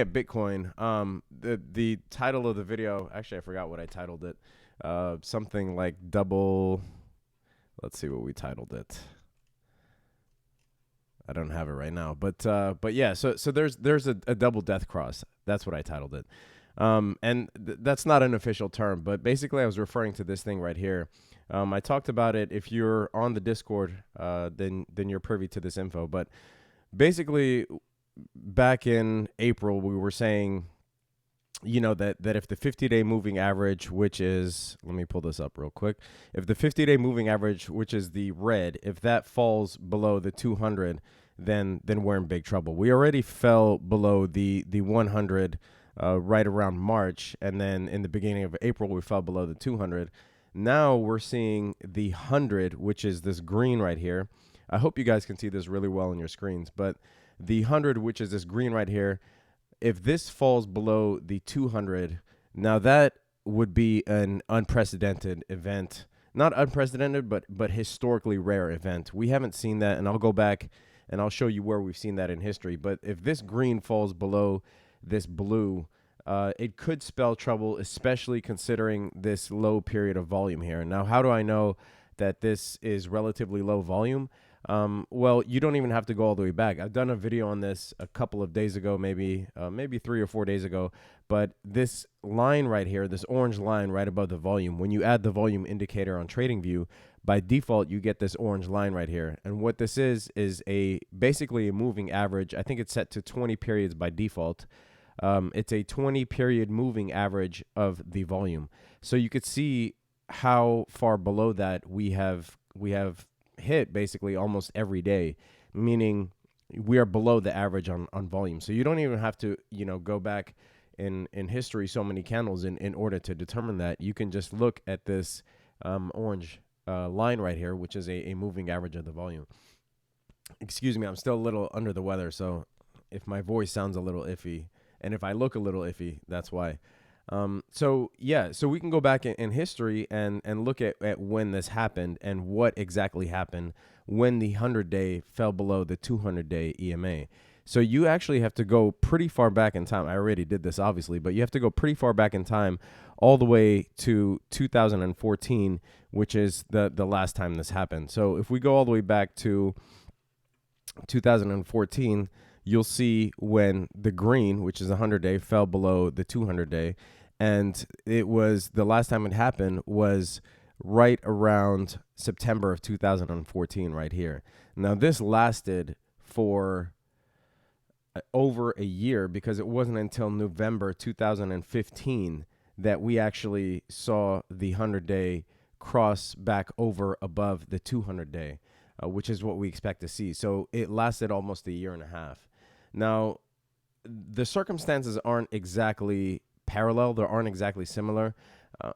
At Bitcoin, the title of the video, actually I forgot what I titled it. Something like double. Let's see what we titled it. I don't have it right now, but yeah. So there's a double death cross. That's what I titled it. That's not an official term, but basically I was referring to this thing right here. I talked about it. If you're on the Discord, then you're privy to this info. But basically, back in April, we were saying, that if the 50-day moving average, which is, let me pull this up real quick. If the 50-day moving average, which is the red, if that falls below the 200, then we're in big trouble. We already fell below the 100 right around March, and then in the beginning of April we fell below the 200. Now we're seeing the 100, which is this green right here. I hope you guys can see this really well on your screens, but the 100, which is this green right here, if this falls below the 200, now that would be an unprecedented event. Not unprecedented, but historically rare event. We haven't seen that, and I'll go back and I'll show you where we've seen that in history. But if this green falls below this blue, it could spell trouble, especially considering this low period of volume here. Now, how do I know that this is relatively low volume? Well, you don't even have to go all the way back. I've done a video on this a couple of days ago, maybe 3 or 4 days ago. But this line right here, this orange line right above the volume, when you add the volume indicator on TradingView, by default, you get this orange line right here. And what this is basically a moving average. I think it's set to 20 periods by default. It's a 20 period moving average of the volume. So you could see how far below that we have hit basically almost every day, meaning we are below the average on volume. So you don't even have to, go back in history so many candles in order to determine that. You can just look at this orange line right here, which is a moving average of the volume. Excuse me, I'm still a little under the weather, so if my voice sounds a little iffy, and if I look a little iffy, that's why. So we can go back in history and look at when this happened and what exactly happened when the 100-day fell below the 200-day EMA. So you actually have to go pretty far back in time. I already did this, obviously, but you have to go pretty far back in time, all the way to 2014, which is the last time this happened. So if we go all the way back to 2014, you'll see when the green, which is a 100-day, fell below the 200-day. And it was, the last time it happened was right around September of 2014 right here. Now, this lasted for over a year, because it wasn't until November 2015 that we actually saw the 100-day cross back over above the 200-day, which is what we expect to see. So it lasted almost a year and a half. Now, the circumstances aren't exactly parallel. They aren't exactly similar.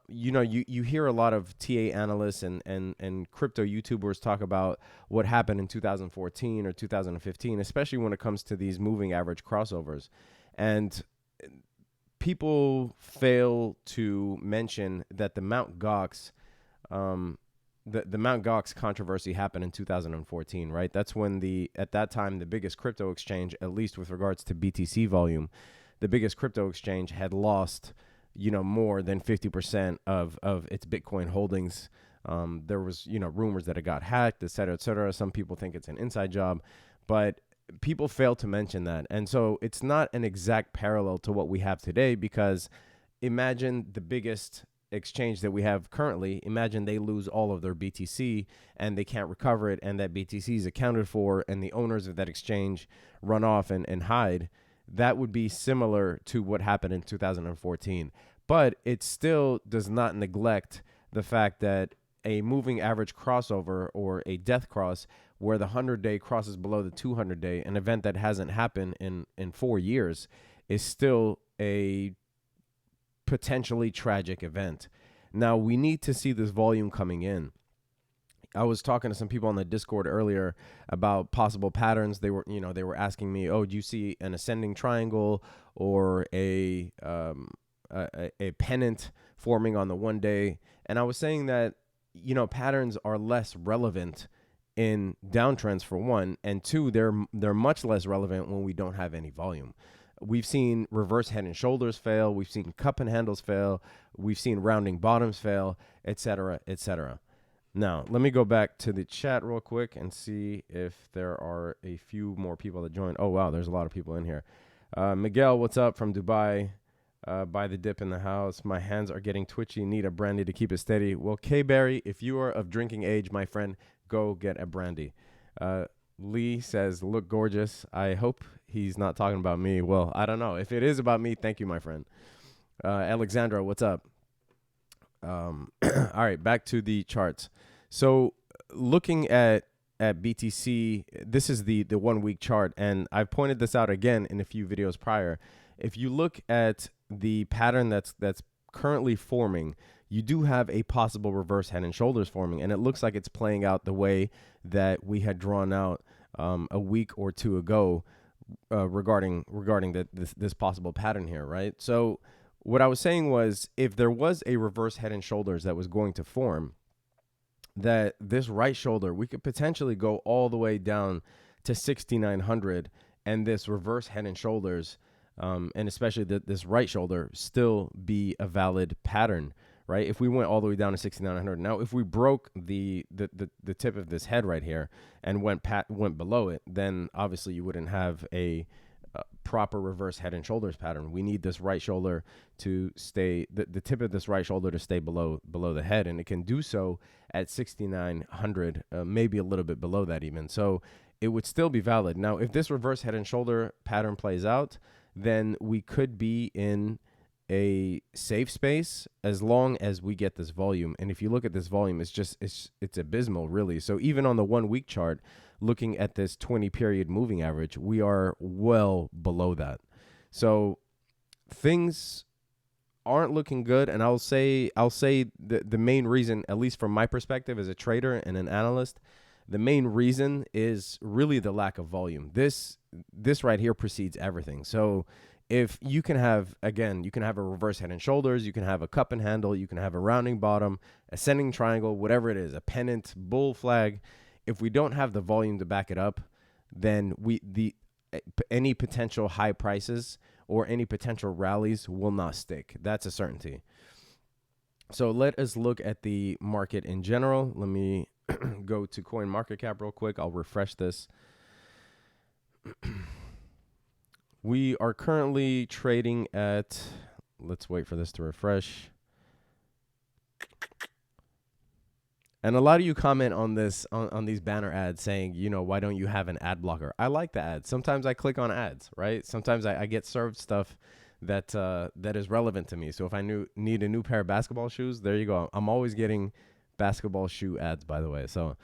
You hear a lot of TA analysts and crypto YouTubers talk about what happened in 2014 or 2015, especially when it comes to these moving average crossovers. And people fail to mention that the Mt. Gox, the Mt. Gox controversy happened in 2014, right? That's when at that time, the biggest crypto exchange, at least with regards to BTC volume, the biggest crypto exchange had lost, more than 50% of its Bitcoin holdings. There was, rumors that it got hacked, et cetera, et cetera. Some people think it's an inside job, but people fail to mention that. And so it's not an exact parallel to what we have today, because imagine the biggest exchange that we have currently, imagine they lose all of their BTC and they can't recover it, and that BTC is accounted for, and the owners of that exchange run off and hide. That would be similar to what happened in 2014. But it still does not neglect the fact that a moving average crossover, or a death cross, where the 100-day crosses below the 200-day, an event that hasn't happened in 4 years, is still a potentially tragic event. Now, we need to see this volume coming in. I was talking to some people on the Discord earlier about possible patterns. They were asking me, "Oh, do you see an ascending triangle or a pennant forming on the 1 day?" And I was saying that, patterns are less relevant in downtrends, for one, and two, they're much less relevant when we don't have any volume. We've seen reverse head and shoulders fail. We've seen cup and handles fail. We've seen rounding bottoms fail, etc., etc. Now, let me go back to the chat real quick and see if there are a few more people that joined. Oh, wow, there's a lot of people in here. Miguel, what's up from Dubai? Buy the dip in the house. My hands are getting twitchy. Need a brandy to keep it steady. Well, K-Berry, if you are of drinking age, my friend, go get a brandy. Lee says, look gorgeous. I hope he's not talking about me. Well, I don't know. If it is about me, thank you, my friend. Alexandra, what's up? All right, back to the charts. So looking at BTC, this is the 1 week chart, and I've pointed this out again in a few videos prior. If you look at the pattern that's currently forming, you do have a possible reverse head and shoulders forming, and it looks like it's playing out the way that we had drawn out a week or two ago regarding this possible pattern here, right? So what I was saying was, if there was a reverse head and shoulders that was going to form, that this right shoulder, we could potentially go all the way down to 6,900, and this reverse head and shoulders, and especially this right shoulder, still be a valid pattern, right? If we went all the way down to 6,900. Now, if we broke the tip of this head right here and went below it, then obviously you wouldn't have a proper reverse head and shoulders pattern. We need this right shoulder to stay, the tip of this right shoulder to stay below the head, and it can do so at 6,900, maybe a little bit below that even. So it would still be valid. Now, if this reverse head and shoulder pattern plays out, then we could be in a safe space as long as we get this volume. And if you look at this volume, it's abysmal, really. So even on the 1 week chart, looking at this 20 period moving average, we are well below that. So things aren't looking good. And I'll say the main reason, at least from my perspective as a trader and an analyst, the main reason is really the lack of volume. This right here precedes everything. So if you can have, again, you can have a reverse head and shoulders, you can have a cup and handle, you can have a rounding bottom, ascending triangle, whatever it is, a pennant, bull flag. If we don't have the volume to back it up, then any potential high prices or any potential rallies will not stick. That's a certainty. So let us look at the market in general. Let me go to CoinMarketCap real quick. I'll refresh this. We are currently trading at, let's wait for this to refresh. And a lot of you comment on this, on these banner ads saying, why don't you have an ad blocker? I like the ads. Sometimes I click on ads, right? Sometimes I get served stuff that is relevant to me. So if I need a new pair of basketball shoes, there you go. I'm always getting basketball shoe ads, by the way. So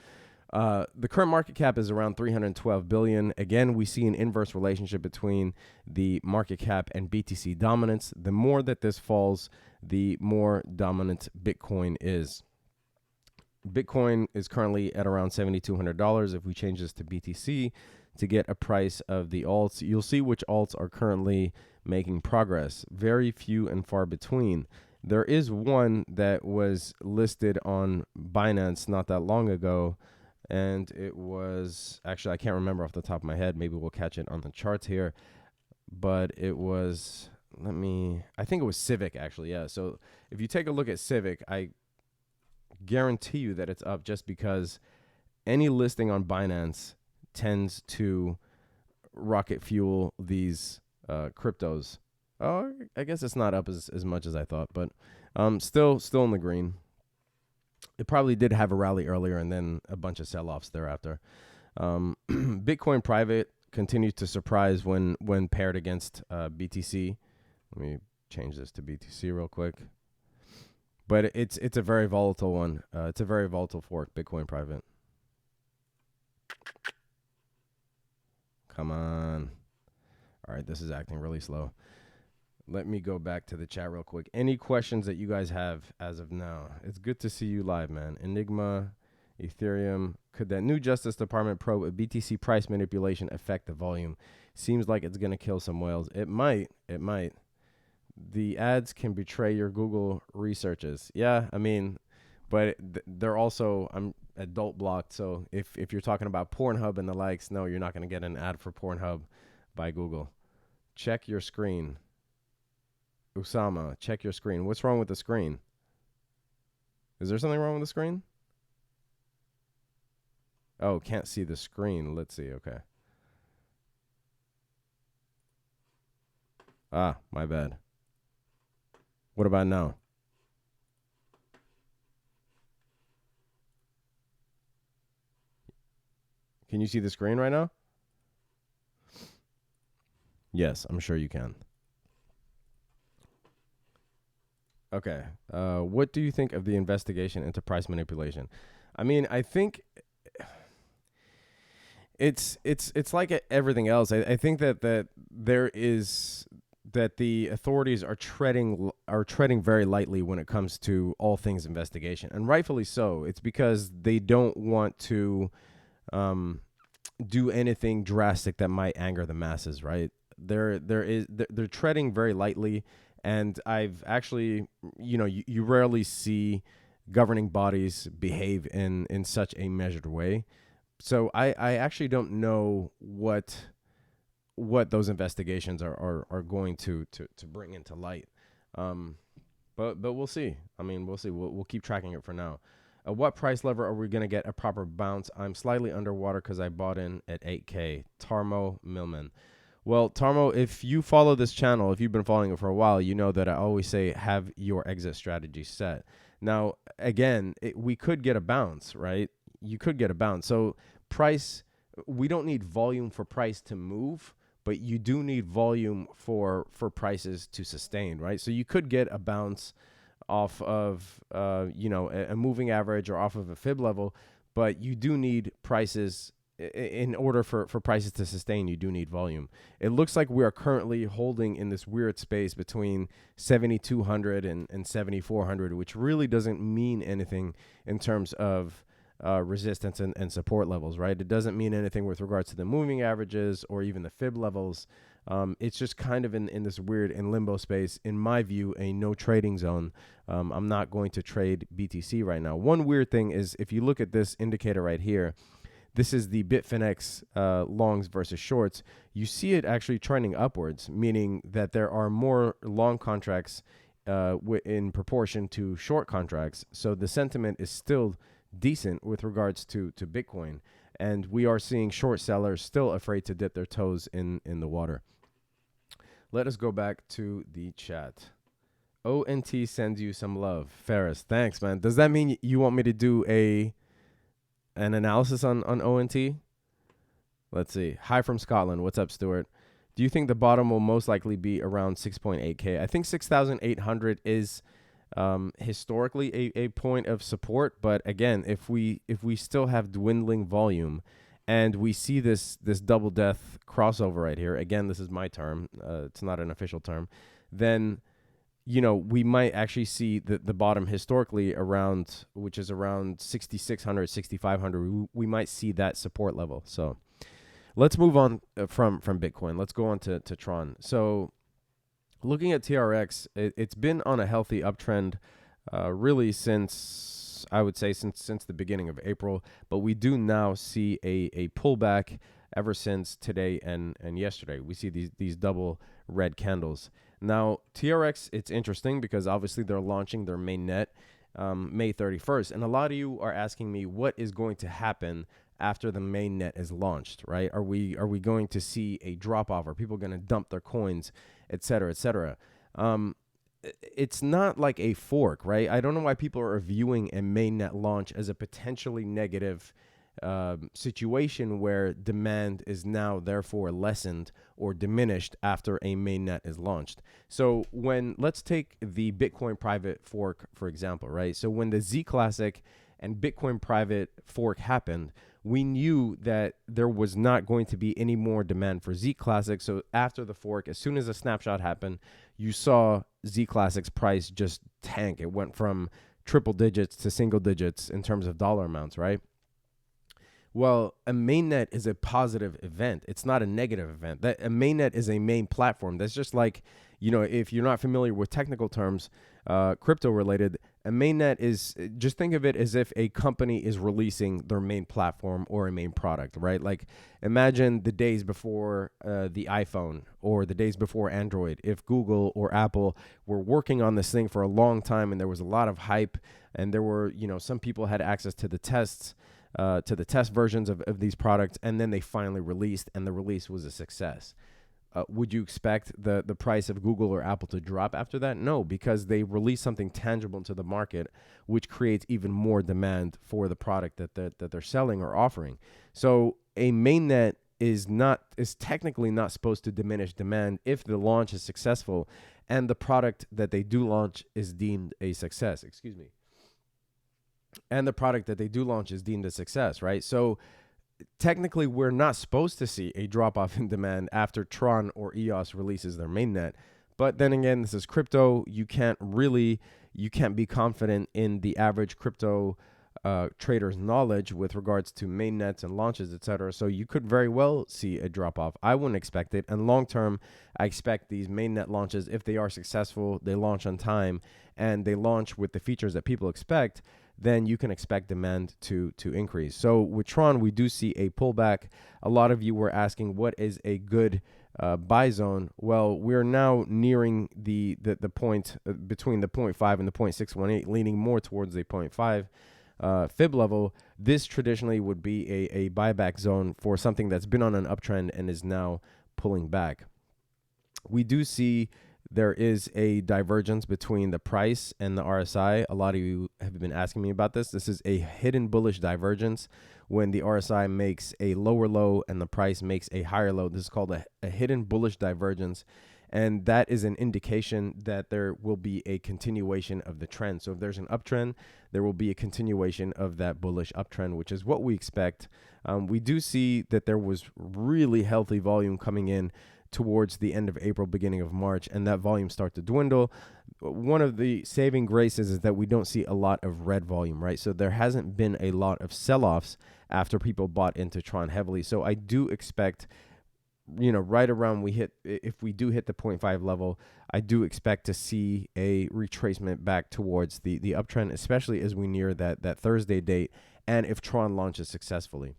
the current market cap is around 312 billion. Again, we see an inverse relationship between the market cap and BTC dominance. The more that this falls, the more dominant Bitcoin is. Bitcoin is currently at around $7,200. If we change this to BTC to get a price of the alts, you'll see which alts are currently making progress. Very few and far between. There is one that was listed on Binance not that long ago, and it was, actually, I can't remember off the top of my head. Maybe we'll catch it on the charts here. But it was, I think it was Civic, actually, yeah. So if you take a look at Civic, I guarantee you that it's up, just because any listing on Binance tends to rocket fuel these cryptos. Oh, I guess it's not up as much as I thought, but still in the green. It probably did have a rally earlier and then a bunch of sell-offs thereafter. Bitcoin private continues to surprise when paired against BTC. Let me change this to BTC real quick. But it's a very volatile one. It's a very volatile fork, Bitcoin private. Come on. All right, this is acting really slow. Let me go back to the chat real quick. Any questions that you guys have as of now? It's good to see you live, man. Enigma, Ethereum. Could that new Justice Department probe of BTC price manipulation affect the volume? Seems like it's going to kill some whales. It might. It might. The ads can betray your Google researches. Yeah, but they're also, I'm adult blocked. So if you're talking about Pornhub and the likes, no, you're not going to get an ad for Pornhub by Google. check your screen. Usama, check your screen. What's wrong with the screen? Is there something wrong with the screen? Oh, can't see the screen. Let's see. Okay. Ah, my bad. What about now? Can you see the screen right now? Yes, I'm sure you can. Okay. What do you think of the investigation into price manipulation? I mean, I think it's like everything else. I think that there is that the authorities are treading very lightly when it comes to all things investigation, and rightfully so. It's because they don't want to do anything drastic that might anger the masses, right? They're treading very lightly, and I've actually, you rarely see governing bodies behave in such a measured way. So I actually don't know what those investigations are going to bring into light. But we'll see. I mean, we'll see. We'll keep tracking it for now. What price level are we going to get a proper bounce? I'm slightly underwater because I bought in at 8K. Tarmo Millman. Well, Tarmo, if you follow this channel, if you've been following it for a while, you know that I always say have your exit strategy set. Now, again, we could get a bounce, right? You could get a bounce. So price, we don't need volume for price to move, but you do need volume for prices to sustain, right? So you could get a bounce off of, a moving average or off of a fib level, but you do need prices in order for prices to sustain. You do need volume. It looks like we are currently holding in this weird space between 7,200 and 7,400, which really doesn't mean anything in terms of resistance and support levels, right? It doesn't mean anything with regards to the moving averages or even the fib levels. It's just kind of in this weird in limbo space, in my view, a no trading zone. I'm not going to trade BTC right now. One weird thing is if you look at this indicator right here, this is the Bitfinex longs versus shorts. You see it actually trending upwards, meaning that there are more long contracts in proportion to short contracts. So the sentiment is still decent with regards to Bitcoin. And we are seeing short sellers still afraid to dip their toes in the water. Let us go back to the chat. ONT sends you some love. Ferris, thanks, man. Does that mean you want me to do an analysis on ONT? Let's see. Hi from Scotland. What's up, Stuart? Do you think the bottom will most likely be around 6.8K? I think 6,800 is historically a point of support, but again, if we still have dwindling volume and we see this double death crossover right here, again, this is my term, it's not an official term, then we might actually see the bottom historically around, which is around 6,600, 6,500. We might see that support level. So let's move on from Bitcoin. Let's go on to Tron. So looking at TRX, it's been on a healthy uptrend really since, I would say, since the beginning of April. But we do now see a pullback ever since today and yesterday. We see these double red candles. Now, TRX, it's interesting because obviously they're launching their mainnet May 31st. And a lot of you are asking me what is going to happen after the mainnet is launched, right? Are we going to see a drop off? Are people going to dump their coins, et cetera, et cetera? It's not like a fork, right? I don't know why people are viewing a mainnet launch as a potentially negative situation where demand is now therefore lessened or diminished after a mainnet is launched. So let's take the Bitcoin private fork, for example, right? So when the Z Classic and Bitcoin private fork happened, we knew that there was not going to be any more demand for Z Classic. So after the fork, as soon as a snapshot happened, you saw Z Classic's price just tank. It went from triple digits to single digits in terms of dollar amounts, right? Well, a mainnet is a positive event. It's not a negative event. A mainnet is a main platform. That's just like, if you're not familiar with technical terms, crypto related, A mainnet is, just think of it as if a company is releasing their main platform or a main product, right? Like imagine the days before the iPhone or the days before Android. If Google or Apple were working on this thing for a long time and there was a lot of hype and there were, some people had access to the tests, to the test versions of these products, and then they finally released and the release was a success. Would you expect the price of Google or Apple to drop after that? No, because they release something tangible into the market, which creates even more demand for the product that they're selling or offering. So a mainnet is technically not supposed to diminish demand if the launch is successful and the product that they do launch is deemed a success. Excuse me. And the product that they do launch is deemed a success, right? So technically, we're not supposed to see a drop off in demand after Tron or EOS releases their mainnet. But then again, this is crypto. You can't be confident in the average crypto trader's knowledge with regards to mainnets and launches, etc. So you could very well see a drop off. I wouldn't expect it. And long term, I expect these mainnet launches, if they are successful, they launch on time, and they launch with the features that people expect, then you can expect demand to increase. So with Tron, we do see a pullback. A lot of you were asking, what is a good buy zone? Well, we're now nearing the point between the 0.5 and the 0.618, leaning more towards the 0.5 fib level. This traditionally would be a buyback zone for something that's been on an uptrend and is now pulling back. We do see there is a divergence between the price and the RSI. A lot of you have been asking me about this. This is a hidden bullish divergence when the RSI makes a lower low and the price makes a higher low. This is called a hidden bullish divergence. And that is an indication that there will be a continuation of the trend. So if there's an uptrend, there will be a continuation of that bullish uptrend, which is what we expect. We do see that there was really healthy volume coming in towards the end of April, beginning of March, and that volume start to dwindle. One of the saving graces is that we don't see a lot of red volume, right? So there hasn't been a lot of sell-offs after people bought into Tron heavily. So I do expect, right around if we do hit the 0.5 level, I do expect to see a retracement back towards the uptrend, especially as we near that Thursday date and if Tron launches successfully.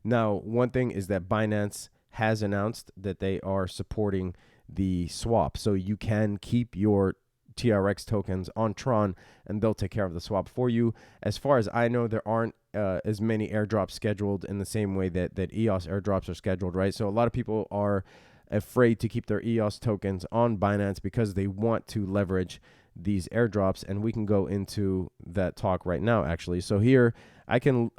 Now, one thing is that Binance has announced that they are supporting the swap. So you can keep your TRX tokens on Tron and they'll take care of the swap for you. As far as I know, there aren't as many airdrops scheduled in the same way that EOS airdrops are scheduled, right? So a lot of people are afraid to keep their EOS tokens on Binance because they want to leverage these airdrops, and we can go into that talk right now, actually. So here, I can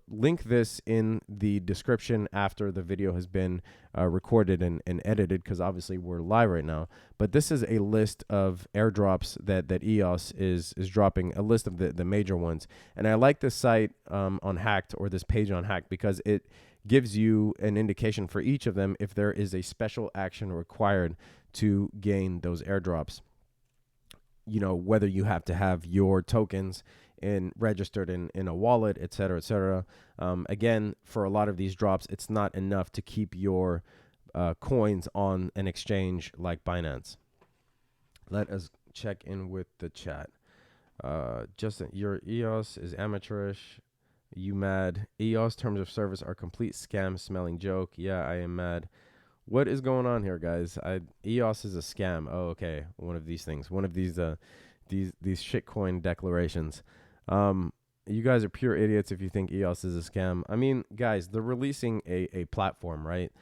link this in the description after the video has been recorded and edited, because obviously we're live right now. But this is a list of airdrops that EOS is dropping, a list of the major ones. And I like this site on Hacked, or this page on Hacked, because it gives you an indication for each of them if there is a special action required to gain those airdrops. Whether you have to have your tokens registered in a wallet, et cetera, et cetera. Again, for a lot of these drops, it's not enough to keep your coins on an exchange like Binance. Let us check in with the chat. Justin, your EOS is amateurish. You mad? EOS terms of service are complete scam smelling joke. Yeah, I am mad. What is going on here, guys? EOS is a scam. Oh, okay. One of these things. One of these shitcoin declarations. You guys are pure idiots if you think EOS is a scam. I mean, guys, they're releasing a platform, right?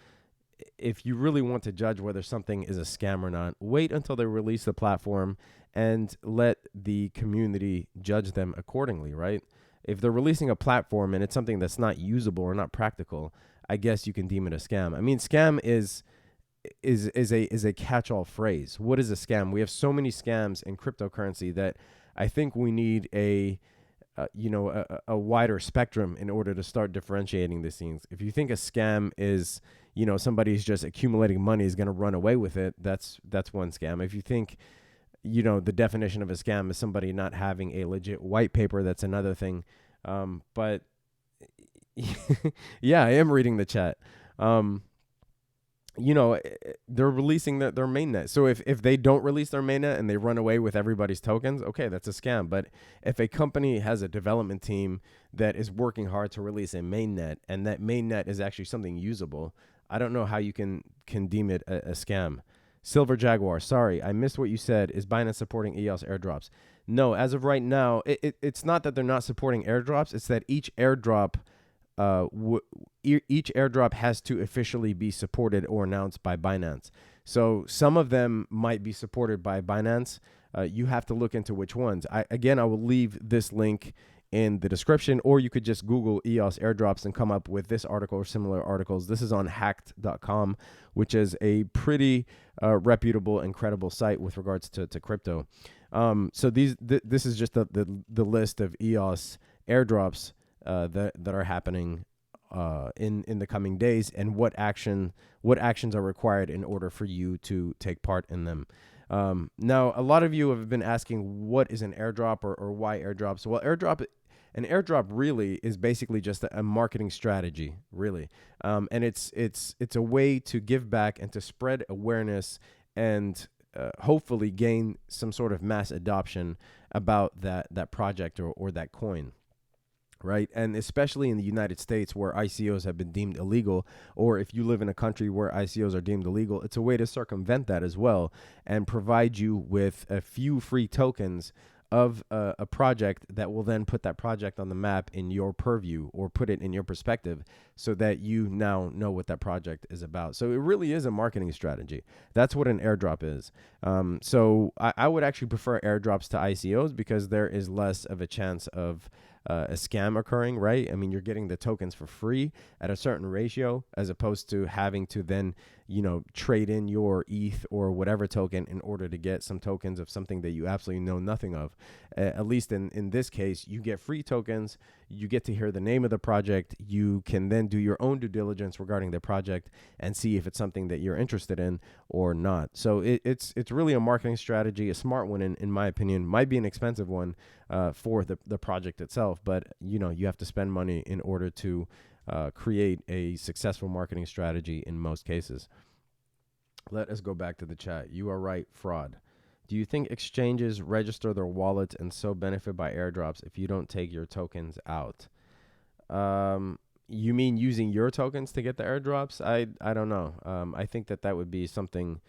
If you really want to judge whether something is a scam or not, wait until they release the platform and let the community judge them accordingly, right? If they're releasing a platform and it's something that's not usable or not practical, I guess you can deem it a scam. I mean, scam is a catch-all phrase. What is a scam? We have so many scams in cryptocurrency that I think we need a wider spectrum in order to start differentiating these things. If you think a scam is, somebody's just accumulating money is going to run away with it, that's one scam. If you think, the definition of a scam is somebody not having a legit white paper, that's another thing. But yeah, I am reading the chat. they're releasing their mainnet. So if they don't release their mainnet and they run away with everybody's tokens, okay, that's a scam. But if a company has a development team that is working hard to release a mainnet, and that mainnet is actually something usable, I don't know how you can deem it a scam. Silver Jaguar, sorry, I missed what you said. Is Binance supporting EOS airdrops? No, as of right now, it's not that they're not supporting airdrops. It's that each airdrop each airdrop has to officially be supported or announced by Binance. So some of them might be supported by Binance. You have to look into which ones. I will leave this link in the description, or you could just Google EOS airdrops and come up with this article or similar articles. This is on hacked.com, which is a pretty reputable and credible site with regards to crypto. So this is just the list of EOS airdrops that are happening in the coming days, and what actions are required in order for you to take part in them. Now, a lot of you have been asking, what is an airdrop or why airdrops? Well, an airdrop really is basically just a marketing strategy, really, and it's a way to give back and to spread awareness and hopefully gain some sort of mass adoption about that project or that coin. Right. And especially in the United States, where ICOs have been deemed illegal, or if you live in a country where ICOs are deemed illegal, it's a way to circumvent that as well and provide you with a few free tokens of a project that will then put that project on the map in your purview, or put it in your perspective, so that you now know what that project is about. So it really is a marketing strategy. That's what an airdrop is. So I would actually prefer airdrops to ICOs, because there is less of a chance of a scam occurring, right? I mean, you're getting the tokens for free at a certain ratio, as opposed to having to then, trade in your ETH or whatever token in order to get some tokens of something that you absolutely know nothing of. At least in this case, you get free tokens. You get to hear the name of the project. You can then do your own due diligence regarding the project and see if it's something that you're interested in or not. So it's really a marketing strategy, a smart one in my opinion. Might be an expensive one for the project itself, but you have to spend money in order to create a successful marketing strategy in most cases. Let us go back to the chat. You are right, fraud. Do you think exchanges register their wallets and so benefit by airdrops if you don't take your tokens out? You mean using your tokens to get the airdrops? I don't know. I think that would be something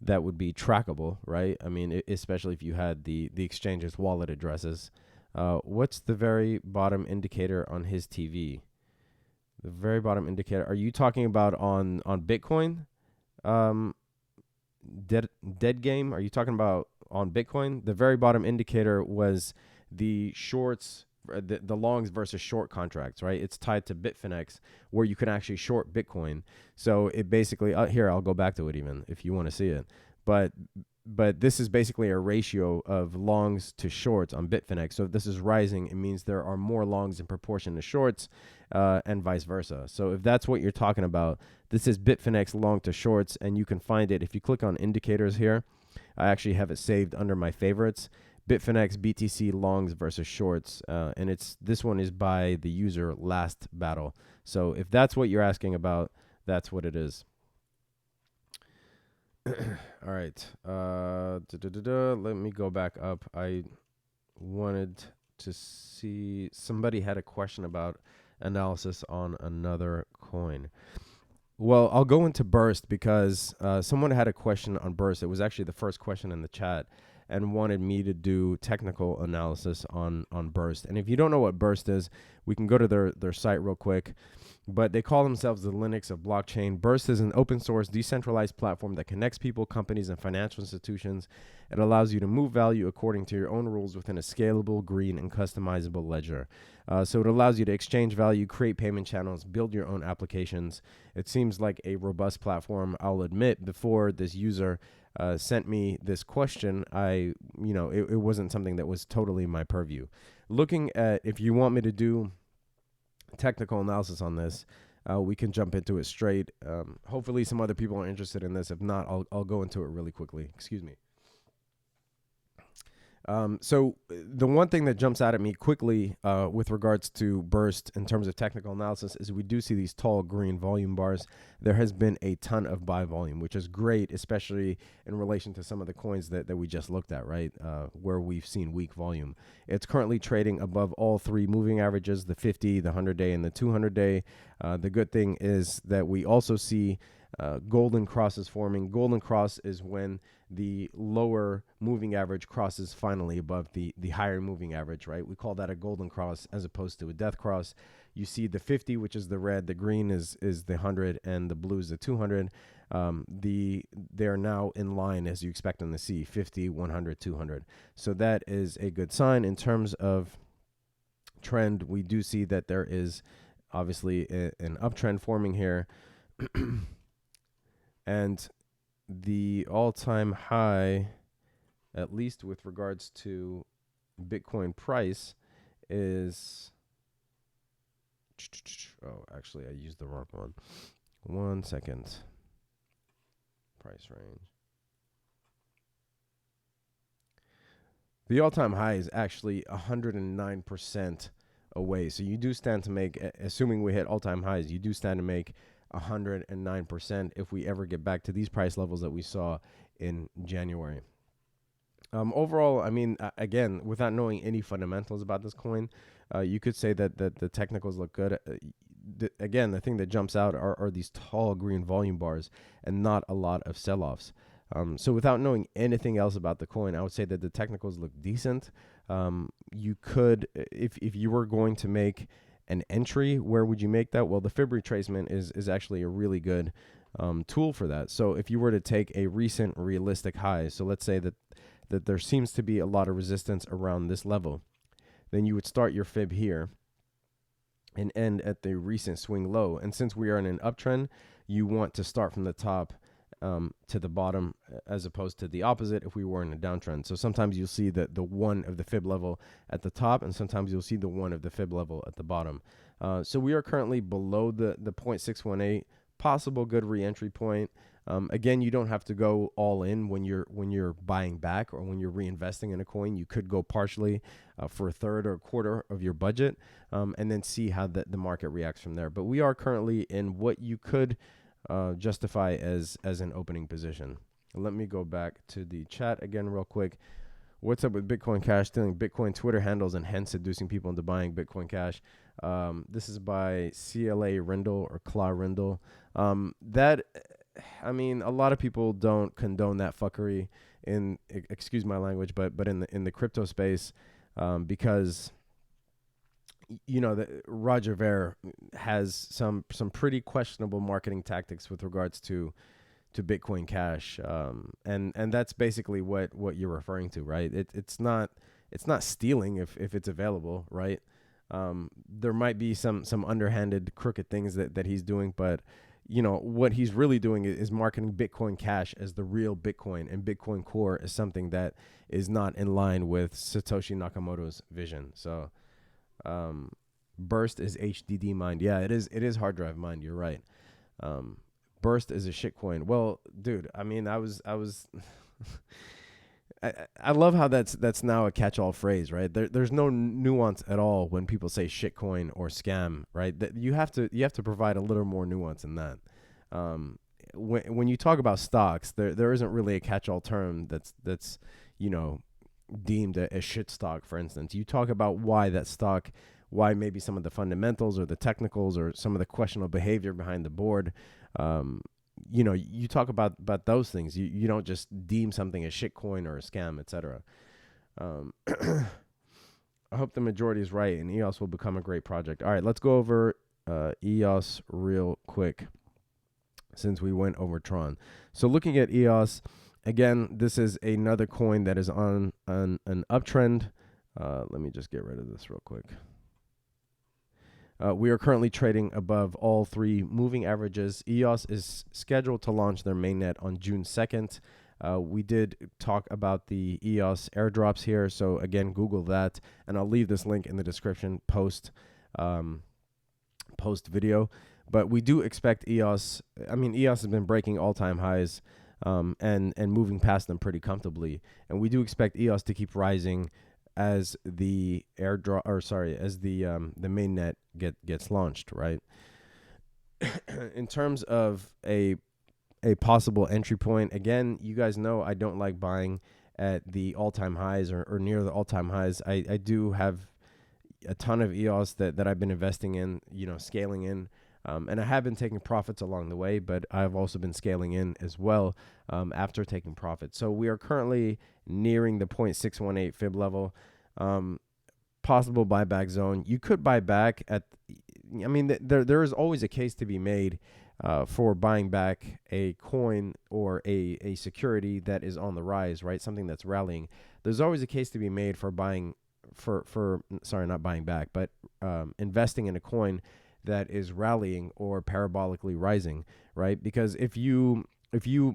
that would be trackable, right? I mean, especially if you had the exchange's wallet addresses. What's the very bottom indicator on his TV? The very bottom indicator. Are you talking about on Bitcoin? Dead game. Are you talking about on Bitcoin? The very bottom indicator was the shorts, the longs versus short contracts, right? It's tied to Bitfinex, where you can actually short Bitcoin. So it basically, here, I'll go back to it even if you want to see it. But this is basically a ratio of longs to shorts on Bitfinex. So if this is rising, it means there are more longs in proportion to shorts, and vice versa. So if that's what you're talking about, this is Bitfinex long to shorts, and you can find it if you click on indicators here. I actually have it saved under my favorites. Bitfinex BTC longs versus shorts, and this one is by the user Last Battle. So if that's what you're asking about, that's what it is. All right. Let me go back up. I wanted to see, somebody had a question about analysis on another coin. Well, I'll go into Burst because someone had a question on Burst. It was actually the first question in the chat, and wanted me to do technical analysis on Burst. And if you don't know what Burst is, we can go to their site real quick. But they call themselves the Linux of blockchain. Burst is an open source, decentralized platform that connects people, companies, and financial institutions. It allows you to move value according to your own rules within a scalable, green, and customizable ledger. So it allows you to exchange value, create payment channels, build your own applications. It seems like a robust platform. I'll admit, before this user sent me this question, it wasn't something that was totally my purview. Looking at, if you want me to do technical analysis on this, we can jump into it straight. Hopefully some other people are interested in this. If not, I'll go into it really quickly. Excuse me. So the one thing that jumps out at me quickly with regards to burst in terms of technical analysis is we do see these tall green volume bars. There has been a ton of buy volume, which is great, especially in relation to some of the coins that we just looked at, right, where we've seen weak volume. It's currently trading above all three moving averages, the 50, the 100-day, and the 200-day. The good thing is that we also see golden crosses forming. Golden cross is when the lower moving average crosses finally above the higher moving average, right? We call that a golden cross as opposed to a death cross. You see the 50, which is the red, the green is the 100, and the blue is the 200. They're now in line as you expect them to see, 50, 100, 200. So that is a good sign. In terms of trend, we do see that there is obviously an uptrend forming here. And the all-time high, at least with regards to Bitcoin price, is... Oh, actually, I used the wrong one. 1 second. Price range. The all-time high is actually 109% away. So you do stand to make, assuming we hit all-time highs, you do stand to make 109% if we ever get back to these price levels that we saw in January. Overall, I mean, again, without knowing any fundamentals about this coin, you could say that the technicals look good. Again, the thing that jumps out are these tall green volume bars and not a lot of sell-offs. So without knowing anything else about the coin, I would say that the technicals look decent. You could, if you were going to make an entry, where would you make that? Well, the fib retracement is actually a really good tool for that. So if you were to take a recent realistic high, so let's say that there seems to be a lot of resistance around this level, then you would start your fib here and end at the recent swing low. And since we are in an uptrend, you want to start from the top to the bottom as opposed to the opposite if we were in a downtrend. So sometimes you'll see the one of the fib level at the top, and sometimes you'll see the one of the fib level at the bottom. So we are currently below the 0.618, possible good re-entry point. Again, you don't have to go all in when you're buying back or when you're reinvesting in a coin. You could go partially for a third or a quarter of your budget, and then see how the market reacts from there. But we are currently in what you could justify as an opening position. Let me go back to the chat again real quick. What's up with Bitcoin Cash stealing Bitcoin Twitter handles and hence seducing people into buying Bitcoin Cash? This is by CLA Rindle or Cla Rindle. That, I mean, a lot of people don't condone that fuckery in, excuse my language, but in the crypto space, because you know, Roger Ver has some pretty questionable marketing tactics with regards to Bitcoin Cash, and that's basically what you're referring to, right? It's not stealing if it's available, right? There might be some underhanded, crooked things that he's doing, but you know what he's really doing is marketing Bitcoin Cash as the real Bitcoin, and Bitcoin Core is something that is not in line with Satoshi Nakamoto's vision. So. Burst is HDD mined. Yeah, it is hard drive mined. You're right. Burst is a shit coin. Well, dude, I mean, I love how that's now a catch-all phrase, right? There's no nuance at all when people say shit coin or scam, right? That you have to provide a little more nuance in that. When you talk about stocks, there isn't really a catch-all term that's you know, deemed a shit stock, for instance. You talk about why that stock, why maybe some of the fundamentals or the technicals or some of the questionable behavior behind the board. You know, you talk about those things. You don't just deem something a shit coin or a scam, etc. I hope the majority is right and EOS will become a great project. All right, let's go over EOS real quick since we went over Tron. So looking at EOS, again, this is another coin that is on an uptrend. Let me just get rid of this real quick. We are currently trading above all three moving averages. EOS is scheduled to launch their mainnet on June 2nd. We did talk about the EOS airdrops here. So again, Google that, and I'll leave this link in the description post video. But we do expect EOS. I mean, EOS has been breaking all-time highs and moving past them pretty comfortably. And we do expect EOS to keep rising as the airdrop, or sorry, as the mainnet gets launched, right? In terms of a possible entry point, again, you guys know I don't like buying at the all-time highs or near the all-time highs. I do have a ton of EOS that I've been investing in, scaling in. And I have been taking profits along the way, but I've also been scaling in as well after taking profits. So we are currently nearing the 0.618 fib level. Possible buyback zone. You could buy back at, I mean, there is always a case to be made for buying back a coin or a security that is on the rise, right? Something that's rallying. There's always a case to be made for buying, sorry, not buying back, but investing in a coin that is rallying or parabolically rising, right? Because if you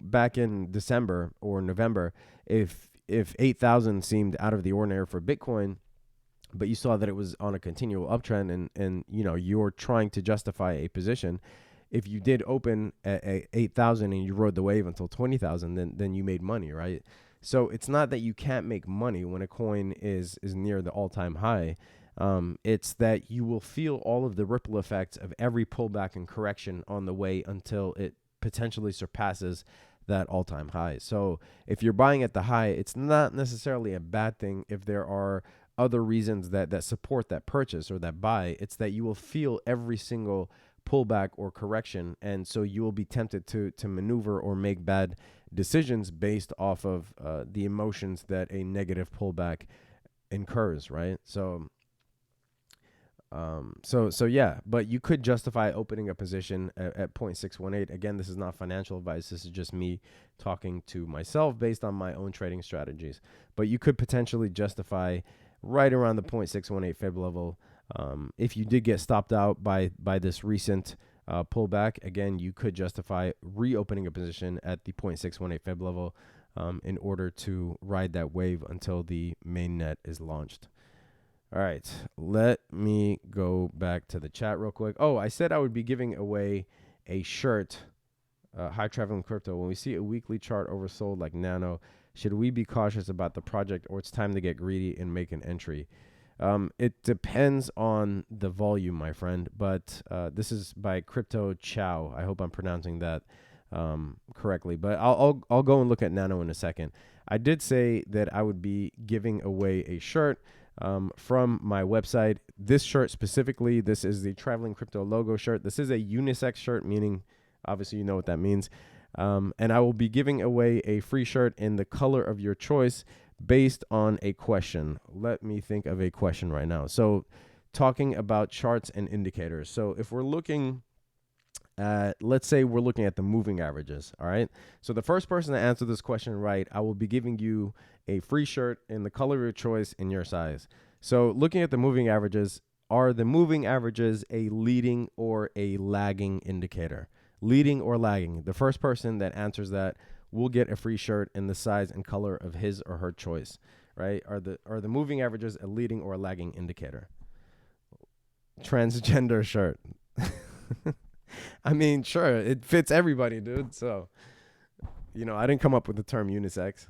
back in December or November, if 8,000 seemed out of the ordinary for Bitcoin, but you saw that it was on a continual uptrend and you're trying to justify a position, if you did open at 8,000 and you rode the wave until 20,000, then you made money, right? So it's not that you can't make money when a coin is near the all-time high. It's that you will feel all of the ripple effects of every pullback and correction on the way until it potentially surpasses that all-time high. So if you're buying at the high, it's not necessarily a bad thing if there are other reasons that support that purchase or that buy. It's that you will feel every single pullback or correction, and so you will be tempted to maneuver or make bad decisions based off of the emotions that a negative pullback incurs, right? So yeah, but you could justify opening a position at 0.618. Again, this is not financial advice. This is just me talking to myself based on my own trading strategies. But you could potentially justify right around the 0.618 fib level. If you did get stopped out by this recent pullback, again, you could justify reopening a position at the 0.618 fib level in order to ride that wave until the mainnet is launched. All right, let me go back to the chat real quick. Oh, I said I would be giving away a shirt, High Traveling Crypto. When we see a weekly chart oversold like Nano, should we be cautious about the project, or it's time to get greedy and make an entry? It depends on the volume, my friend, but this is by Crypto Chow. I hope I'm pronouncing that correctly, but I'll go and look at Nano in a second. I did say that I would be giving away a shirt from my website. This shirt specifically, this is the Traveling Crypto logo shirt. This is a unisex shirt, meaning obviously you know what that means. And I will be giving away a free shirt in the color of your choice based on a question. Let me think of a question right now. So talking about charts and indicators. So if we're looking at, let's say we're looking at the moving averages. All right. So the first person to answer this question right, I will be giving you a free shirt in the color of your choice in your size. So looking at the moving averages, are the moving averages a leading or a lagging indicator? Leading or lagging? The first person that answers that will get a free shirt in the size and color of his or her choice, right? Are the moving averages a leading or a lagging indicator? Transgender shirt. I mean, sure, it fits everybody, dude. So, I didn't come up with the term unisex.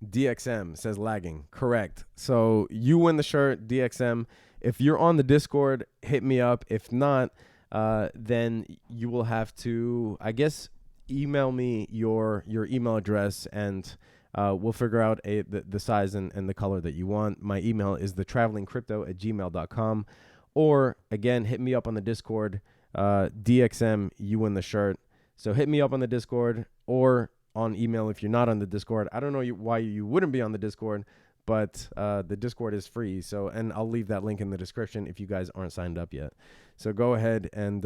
DXM says lagging. Correct. So you win the shirt, DXM. If you're on the Discord, hit me up. If not, then you will have to, I guess, email me your email address, and we'll figure out the size and the color that you want. My email is thetravelingcrypto@gmail.com. Or, again, hit me up on the Discord. DXM, you win the shirt. So hit me up on the Discord or on email if you're not on the Discord. I don't know why you wouldn't be on the Discord, but the Discord is free. And I'll leave that link in the description if you guys aren't signed up yet. So go ahead and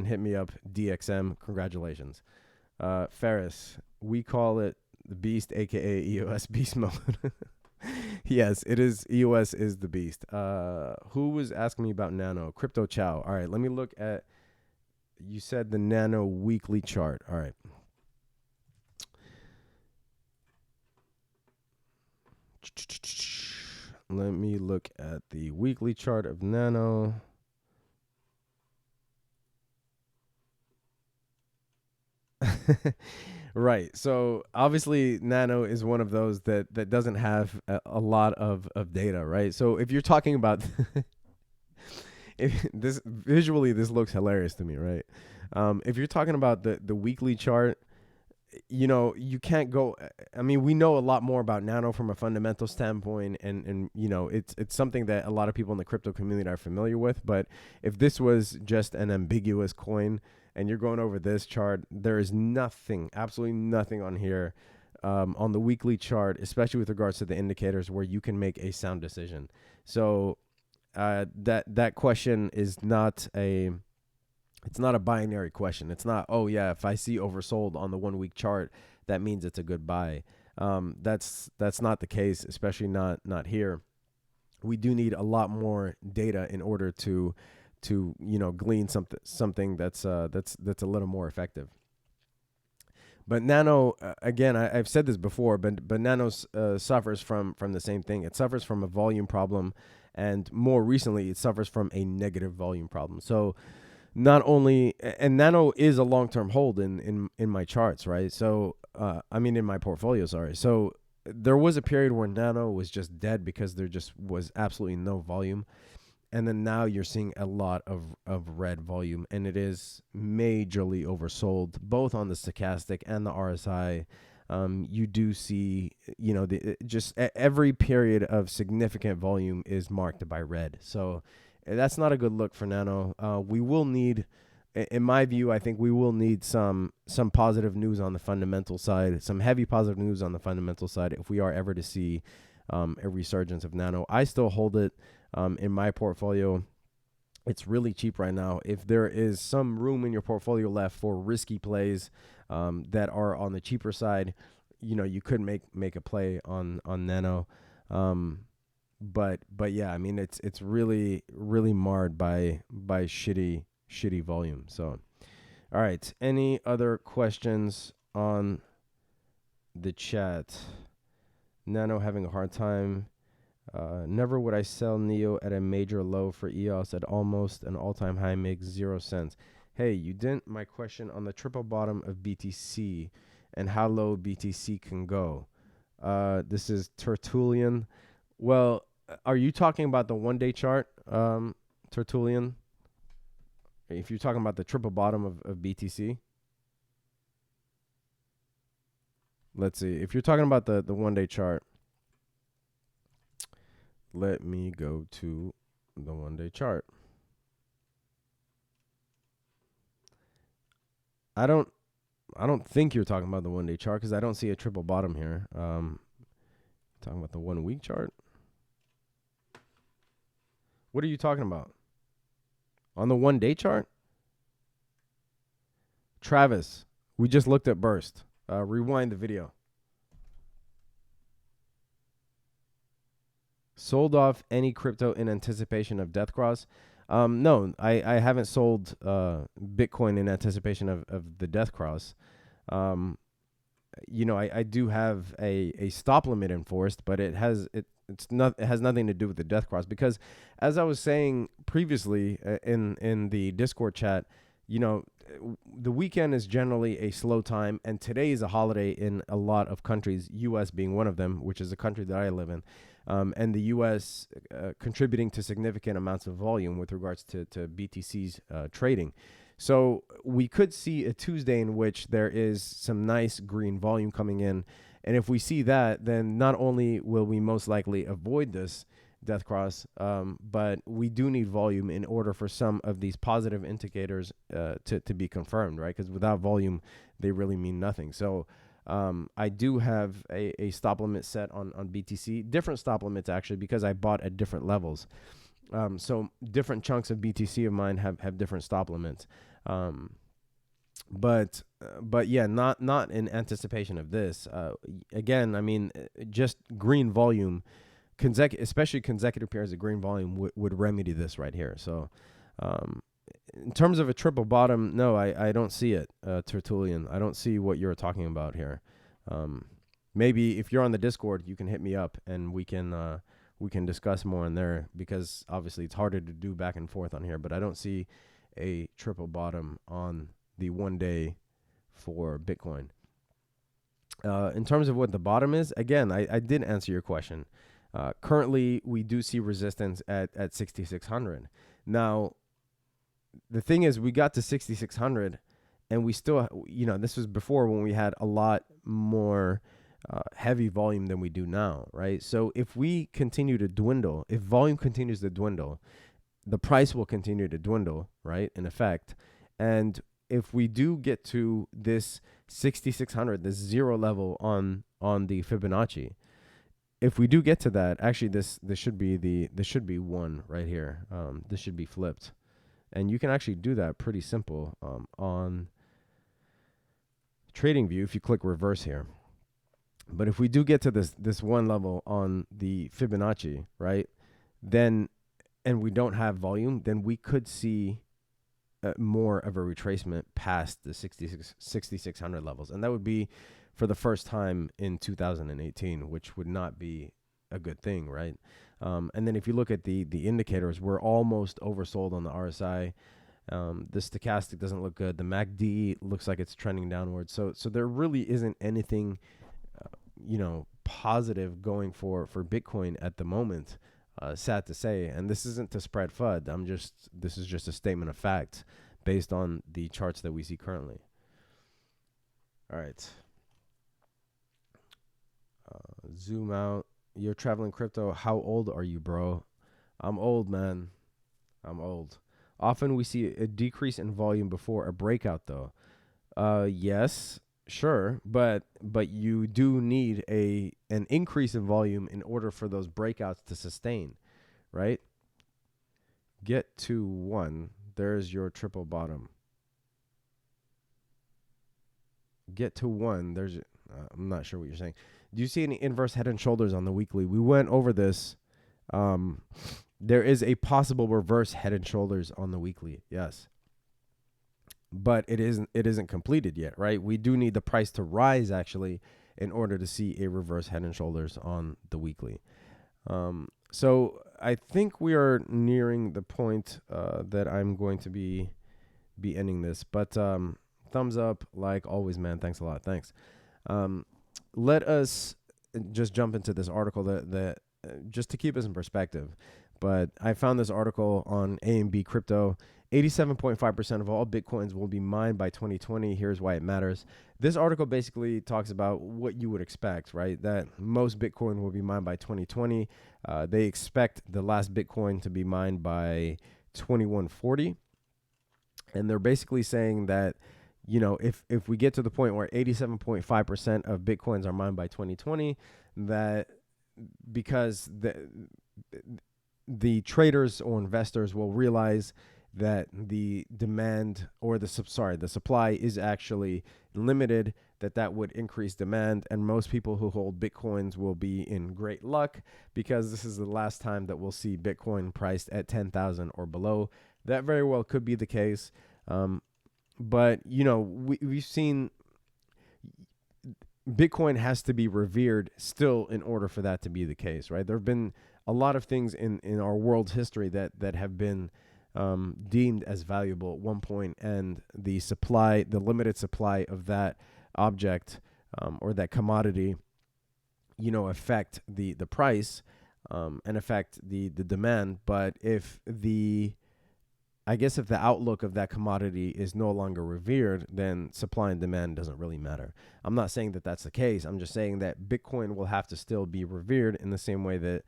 hit me up, DXM. Congratulations. Ferris, we call it the Beast, a.k.a. EOS Beast Mode. Yes, it is. EOS is the beast. Who was asking me about Nano? Crypto Chow. All right, let me look at, you said the Nano weekly chart. All right. Let me look at the weekly chart of Nano. Right. So obviously, Nano is one of those that doesn't have a lot of data, right? So if you're talking about if this visually, this looks hilarious to me, right? If you're talking about the weekly chart, you can't go. I mean, we know a lot more about Nano from a fundamental standpoint, and it's something that a lot of people in the crypto community are familiar with. But if this was just an ambiguous coin, and you're going over this chart, there is nothing, absolutely nothing on here, on the weekly chart, especially with regards to the indicators, where you can make a sound decision. So that question is not a it's not a binary question. It's not, oh yeah, if I see oversold on the 1 week chart, that means it's a good buy. That's not the case, especially not here. We do need a lot more data in order to glean something that's a little more effective. But Nano, again, I've said this before, but Nano suffers from the same thing. It suffers from a volume problem, and more recently, it suffers from a negative volume problem. So not only, and Nano is a long-term hold in my charts, right? So I mean in my portfolio, sorry. So there was a period where Nano was just dead because there just was absolutely no volume, and then now you're seeing a lot of red volume, and it is majorly oversold both on the stochastic and the RSI. You do see, every period of significant volume is marked by red. So that's not a good look for Nano. We will need, in my view, I think we will need some positive news on the fundamental side, some heavy positive news on the fundamental side, if we are ever to see a resurgence of Nano. I still hold it in my portfolio. It's really cheap right now. If there is some room in your portfolio left for risky plays that are on the cheaper side, you could make a play on Nano. But yeah, I mean it's really marred by shitty volume. So, all right. Any other questions on the chat? Nano having a hard time. Never would I sell Neo at a major low for EOS at almost an all-time high makes 0 cents. Hey, you didn't my question on the triple bottom of BTC and how low BTC can go. This is Tertullian. Well, are you talking about the 1 day chart, Tertullian? If you're talking about the triple bottom of BTC, let's see. If you're talking about the 1 day chart, let me go to the 1 day chart. I don't think you're talking about the 1 day chart because I don't see a triple bottom here. Talking about the 1 week chart. What are you talking about? On the 1 day chart? Travis, we just looked at Burst. Rewind the video. Sold off any crypto in anticipation of death cross. No, I haven't sold Bitcoin in anticipation of the death cross. I do have a stop limit enforced, but it has nothing to do with the death cross, because as I was saying previously in the Discord chat, the weekend is generally a slow time, and today is a holiday in a lot of countries, US being one of them, which is a country that I live in. And the U.S. Contributing to significant amounts of volume with regards to BTC's trading. So we could see a Tuesday in which there is some nice green volume coming in. And if we see that, then not only will we most likely avoid this death cross, but we do need volume in order for some of these positive indicators to be confirmed, right? Because without volume, they really mean nothing. So I do have a stop limit set on BTC, different stop limits actually, because I bought at different levels. So different chunks of BTC of mine have different stop limits. But yeah, not in anticipation of this. Again, I mean, just green volume, especially consecutive pairs of green volume would remedy this right here. So, in terms of a triple bottom, no, I don't see it, Tertullian. I don't see what you're talking about here. Maybe if you're on the Discord, you can hit me up and we can discuss more in there, because obviously it's harder to do back and forth on here. But I don't see a triple bottom on the 1 day for Bitcoin. In terms of what the bottom is, again, I did answer your question. Currently, we do see resistance at 6,600. Now, the thing is, we got to 6,600, and we still, this was before when we had a lot more heavy volume than we do now, right? So if we continue to dwindle, if volume continues to dwindle, the price will continue to dwindle, right? In effect, and if we do get to this 6,600, this zero level on the Fibonacci, if we do get to that, actually this should be one right here. This should be flipped, and you can actually do that pretty simple on TradingView if you click reverse here. But if we do get to this one level on the Fibonacci, right, then, and we don't have volume, then we could see more of a retracement past the 6,600 levels. And that would be for the first time in 2018, which would not be a good thing, right? And then if you look at the indicators, we're almost oversold on the RSI. The stochastic doesn't look good. The MACD looks like it's trending downwards. So there really isn't anything, positive going for Bitcoin at the moment. Sad to say, and this isn't to spread FUD. This is just a statement of fact based on the charts that we see currently. All right. Zoom out. You're traveling crypto. How old are you, bro? I'm old, man. I'm old. Often we see a decrease in volume before a breakout, though. Yes, sure, but you do need an increase in volume in order for those breakouts to sustain, right? Get to 1. There's your triple bottom. Get to 1. There's I'm not sure what you're saying. Do you see any inverse head and shoulders on the weekly? We went over this. There is a possible reverse head and shoulders on the weekly. Yes. But it isn't completed yet, right? We do need the price to rise actually in order to see a reverse head and shoulders on the weekly. So I think we are nearing the point that I'm going to be ending this. But thumbs up, like always, man. Thanks a lot. Thanks. Let us just jump into this article that just to keep us in perspective. But I found this article on A&B Crypto. 87.5% of all Bitcoins will be mined by 2020. Here's why it matters. This article basically talks about what you would expect, right? That most Bitcoin will be mined by 2020. They expect the last Bitcoin to be mined by 2140. And they're basically saying that, if we get to the point where 87.5% of Bitcoins are mined by 2020, that because the traders or investors will realize that the demand or the supply is actually limited, that would increase demand, and most people who hold Bitcoins will be in great luck because this is the last time that we'll see Bitcoin priced at 10,000 or below. That very well could be the case. But, we've seen Bitcoin has to be revered still in order for that to be the case, right? There have been a lot of things in our world's history that have been deemed as valuable at one point, and the limited supply of that object or that commodity, affect the price and affect the demand. But if the outlook of that commodity is no longer revered, then supply and demand doesn't really matter. I'm not saying that that's the case. I'm just saying that Bitcoin will have to still be revered in the same way that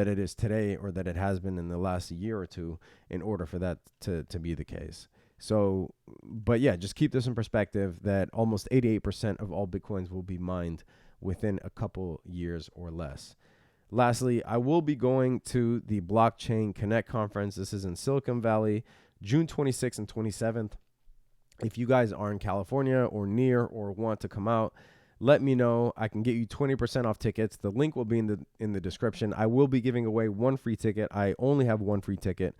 it is today, or that it has been in the last year or two, in order for that to be the case. So, but yeah, just keep this in perspective that almost 88% of all Bitcoins will be mined within a couple years or less. Lastly, I will be going to the Blockchain Connect conference. This is in Silicon Valley, June 26th and 27th. If you guys are in California or near or want to come out, let me know. I can get you 20% off tickets. The link will be in the description. I will be giving away one free ticket. I only have one free ticket.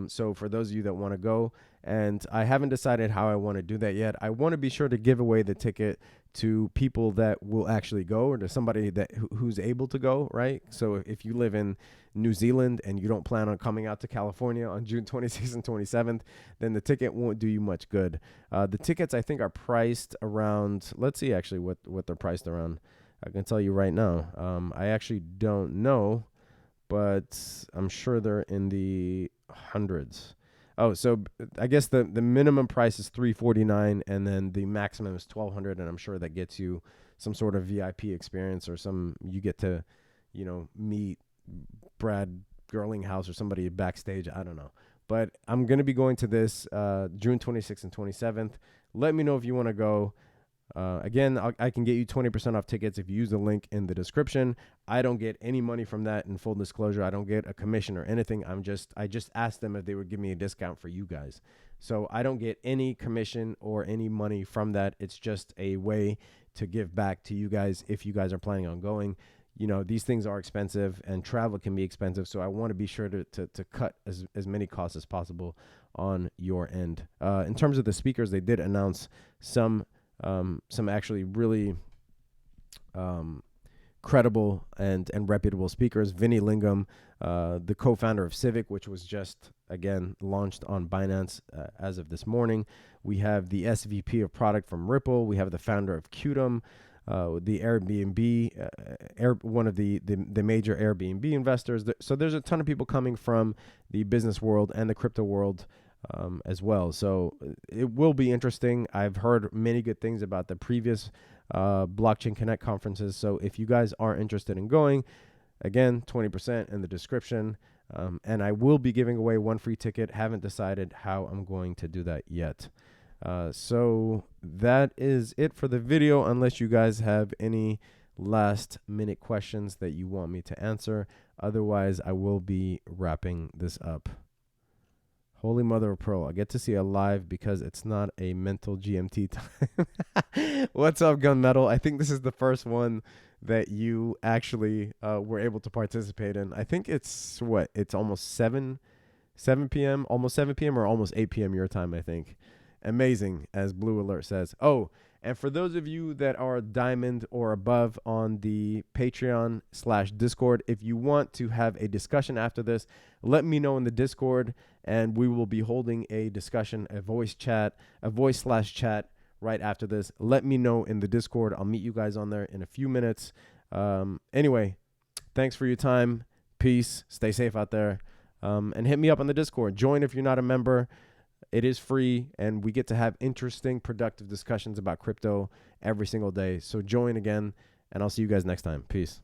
So for those of you that want to go, and I haven't decided how I want to do that yet. I want to be sure to give away the ticket to people that will actually go, or to somebody that who's able to go, right? So if you live in New Zealand and you don't plan on coming out to California on June 26th and 27th, then the ticket won't do you much good. The tickets, I think, are priced around, let's see actually what they're priced around. I can tell you right now. I actually don't know, but I'm sure they're in the hundreds. Oh, so I guess the minimum price is $349, and then the maximum is $1,200, and I'm sure that gets you some sort of VIP experience, or you get to, meet Brad Gerlinghouse or somebody backstage. I don't know, but I'm gonna be going to this June 26th and 27th. Let me know if you want to go. Again, I can get you 20% off tickets if you use the link in the description. I don't get any money from that. In full disclosure, I don't get a commission or anything. I just asked them if they would give me a discount for you guys. So I don't get any commission or any money from that. It's just a way to give back to you guys if you guys are planning on going. These things are expensive and travel can be expensive. So I want to be sure to cut as many costs as possible on your end. In terms of the speakers, they did announce some actually really credible and reputable speakers. Vinny Lingham, the co-founder of Civic, which was just, again, launched on Binance as of this morning. We have the SVP of product from Ripple. We have the founder of Qtum, the Airbnb, one of the major Airbnb investors. So there's a ton of people coming from the business world and the crypto world as well. So it will be interesting. I've heard many good things about the previous Blockchain Connect conferences. So if you guys are interested in going, again, 20% in the description. And I will be giving away one free ticket. Haven't decided how I'm going to do that yet. So that is it for the video, unless you guys have any last minute questions that you want me to answer. Otherwise, I will be wrapping this up. Holy mother of pearl, I get to see a live because it's not a mental GMT time. What's up, Gunmetal? I think this is the first one that you actually were able to participate in. I think it's almost 7 p.m., almost 7 p.m. or almost 8 p.m. your time, I think. Amazing, as Blue Alert says. Oh, and for those of you that are diamond or above on the Patreon/Discord, if you want to have a discussion after this, let me know in the Discord, and we will be holding a discussion, a voice/chat right after this. Let me know in the Discord. I'll meet you guys on there in a few minutes. Anyway, thanks for your time. Peace. Stay safe out there. And hit me up on the Discord. Join if you're not a member. It is free, and we get to have interesting, productive discussions about crypto every single day. So join again, and I'll see you guys next time. Peace.